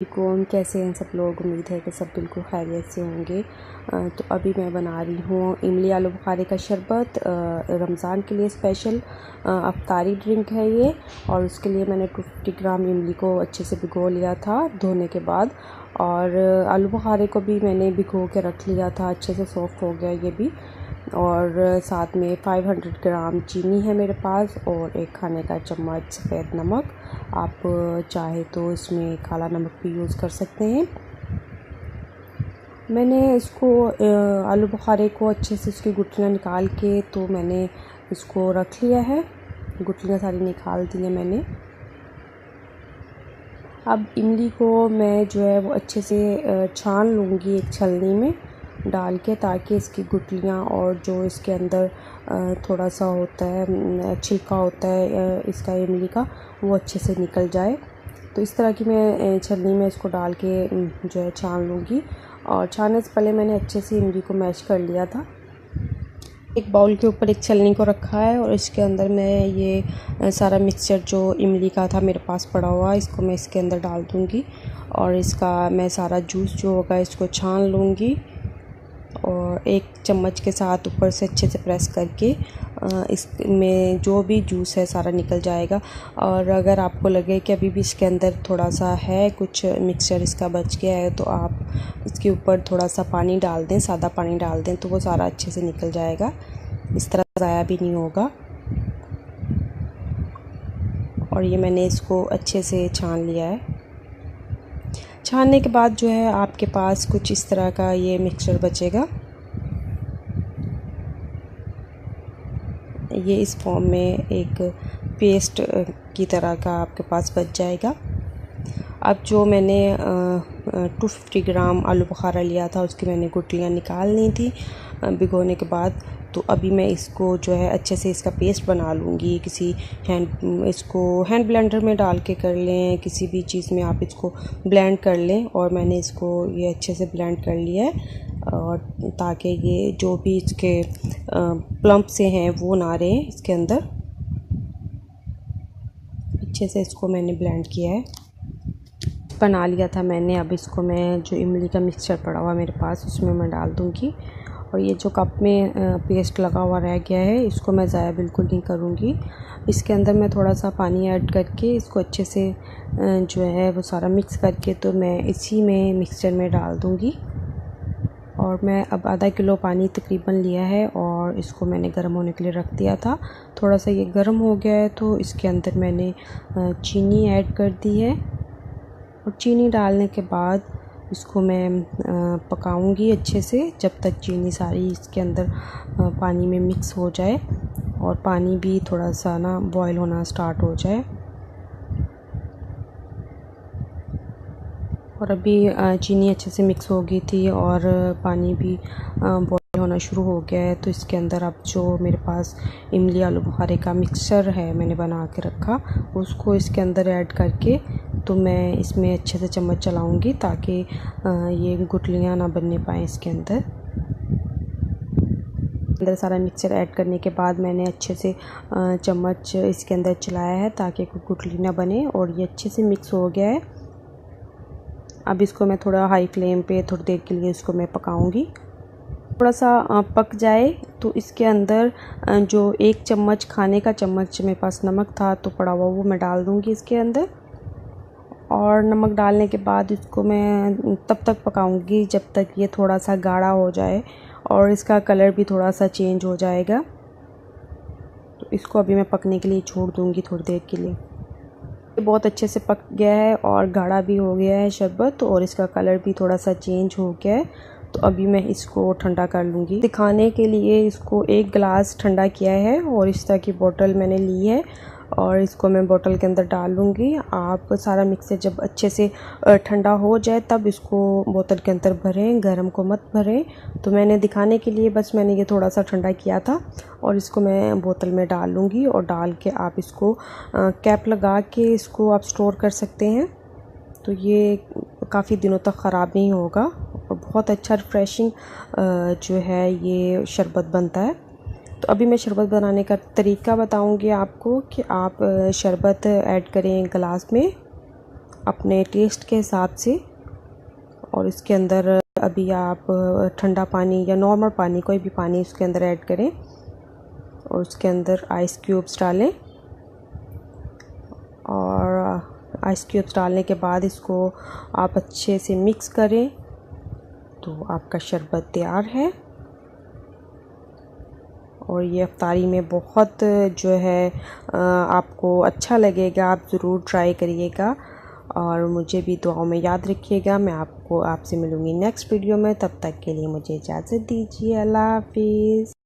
कौन कैसे हैं सब लोग। उम्मीद है कि सब बिल्कुल खैरियत से होंगे। तो अभी मैं बना रही हूँ इमली आलू बुखारे का शरबत। रमज़ान के लिए स्पेशल अफ्तारी ड्रिंक है ये। और उसके लिए मैंने 250 ग्राम इमली को अच्छे से भिगो लिया था धोने के बाद। और आलू बुखारे को भी मैंने भिगो के रख लिया था, अच्छे से सॉफ्ट हो गया ये भी। और साथ में 500 ग्राम चीनी है मेरे पास और 1 खाने का चम्मच सफ़ेद नमक। आप चाहे तो इसमें काला नमक भी यूज़ कर सकते हैं। मैंने इसको आलू बुखारे को अच्छे से इसकी गुठलियाँ निकाल के तो मैंने इसको रख लिया है। गुठलियाँ सारी निकाल दी हैं मैंने। अब इमली को मैं जो है वो अच्छे से छान लूँगी एक छलनी में डाल के, ताकि इसकी गुठलियाँ और जो इसके अंदर थोड़ा सा होता है छिलका होता है इसका इमली का, वो अच्छे से निकल जाए। तो इस तरह की मैं छलनी में इसको डाल के जो है छान लूँगी। और छानने से पहले मैंने अच्छे से इमली को मैश कर लिया था। एक बाउल के ऊपर एक छलनी को रखा है और इसके अंदर मैं ये सारा मिक्सचर जो इमली का था मेरे पास पड़ा हुआ, इसको मैं इसके अंदर डाल दूँगी। और इसका मैं सारा जूस जो होगा इसको छान लूँगी और एक चम्मच के साथ ऊपर से अच्छे से प्रेस करके इसमें जो भी जूस है सारा निकल जाएगा। और अगर आपको लगे कि अभी भी इसके अंदर थोड़ा सा है कुछ मिक्सचर इसका बच गया है, तो आप इसके ऊपर थोड़ा सा पानी डाल दें, सादा पानी डाल दें, तो वो सारा अच्छे से निकल जाएगा। इस तरह ज़ाया भी नहीं होगा। और ये मैंने इसको अच्छे से छान लिया है। छानने के बाद जो है आपके पास कुछ इस तरह का ये मिक्सचर बचेगा। ये इस फॉर्म में एक पेस्ट की तरह का आपके पास बच जाएगा। अब जो मैंने 250 ग्राम आलू बुखारा लिया था उसकी मैंने गुठलियाँ निकाल ली थी भिगोने के बाद। तो अभी मैं इसको जो है अच्छे से इसका पेस्ट बना लूँगी। इसको हैंड ब्लेंडर में डाल के कर लें, किसी भी चीज़ में आप इसको ब्लेंड कर लें। और मैंने इसको ये अच्छे से ब्लेंड कर लिया है, और ताकि ये जो भी इसके प्लम्प से हैं वो ना रहें इसके अंदर। अच्छे से इसको मैंने ब्लेंड किया है, बना लिया था मैंने। अब इसको मैं जो इमली का मिक्सचर पड़ा हुआ मेरे पास उसमें मैं डाल दूँगी। और ये जो कप में पेस्ट लगा हुआ रह गया है इसको मैं ज़ाया बिल्कुल नहीं करूँगी। इसके अंदर मैं थोड़ा सा पानी ऐड करके इसको अच्छे से जो है वो सारा मिक्स करके तो मैं इसी में मिक्सचर में डाल दूँगी। और मैं अब आधा किलो पानी तकरीबन लिया है और इसको मैंने गर्म होने के लिए रख दिया था। थोड़ा सा ये गर्म हो गया है तो इसके अंदर मैंने चीनी ऐड कर दी है। और चीनी डालने के बाद इसको मैं पकाऊंगी अच्छे से जब तक चीनी सारी इसके अंदर पानी में मिक्स हो जाए और पानी भी थोड़ा सा ना बॉयल होना स्टार्ट हो जाए। और अभी चीनी अच्छे से मिक्स हो गई थी और पानी भी बॉयल होना शुरू हो गया है। तो इसके अंदर अब जो मेरे पास इमली आलू बुखारे का मिक्सचर है मैंने बना के रखा, उसको इसके अंदर ऐड करके तो मैं इसमें अच्छे से चम्मच चलाऊंगी ताकि ये गुठलियाँ ना बनने पाएँ इसके अंदर। सारा मिक्सचर ऐड करने के बाद मैंने अच्छे से चम्मच इसके अंदर चलाया है ताकि कोई गुठली ना बने। और ये अच्छे से मिक्स हो गया है। अब इसको मैं थोड़ा हाई फ्लेम पे थोड़ी देर के लिए इसको मैं पकाऊंगी। थोड़ा सा पक जाए तो इसके अंदर जो 1 चम्मच खाने का चम्मच मेरे पास नमक था तो पड़ा हुआ वो मैं डाल दूंगी इसके अंदर। और नमक डालने के बाद इसको मैं तब तक पकाऊंगी जब तक ये थोड़ा सा गाढ़ा हो जाए और इसका कलर भी थोड़ा सा चेंज हो जाएगा। तो इसको अभी मैं पकने के लिए छोड़ दूंगी थोड़ी देर के लिए। ये बहुत अच्छे से पक गया है और गाढ़ा भी हो गया है शरबत और इसका कलर भी थोड़ा सा चेंज हो गया है। तो अभी मैं इसको ठंडा कर लूँगी। दिखाने के लिए इसको 1 गिलास ठंडा किया है और इस तरह की बोतल मैंने ली है और इसको मैं बोतल के अंदर डाल लूँगी। आप सारा मिक्सर जब अच्छे से ठंडा हो जाए तब इसको बोतल के अंदर भरें, गर्म को मत भरें। तो मैंने दिखाने के लिए बस मैंने ये थोड़ा सा ठंडा किया था और इसको मैं बोतल में डाल लूँगी। और डाल के आप इसको कैप लगा के इसको आप स्टोर कर सकते हैं। तो ये काफ़ी दिनों तक ख़राब नहीं होगा और बहुत अच्छा रिफ़्रेशिंग जो है ये शरबत बनता है। तो अभी मैं शरबत बनाने का तरीका बताऊंगी आपको कि आप शरबत ऐड करें गिलास में अपने टेस्ट के हिसाब से। और इसके अंदर अभी आप ठंडा पानी या नॉर्मल पानी, कोई भी पानी इसके अंदर ऐड करें और उसके अंदर आइस क्यूब्स डालें। और आइस क्यूब्स डालने के बाद इसको आप अच्छे से मिक्स करें तो आपका शरबत तैयार है। और ये अफ्तारी में बहुत जो है आपको अच्छा लगेगा, आप ज़रूर ट्राई करिएगा और मुझे भी दुआओं में याद रखिएगा। मैं आपसे मिलूँगी नेक्स्ट वीडियो में, तब तक के लिए मुझे इजाज़त दीजिए। अल्लाह हाफिज़।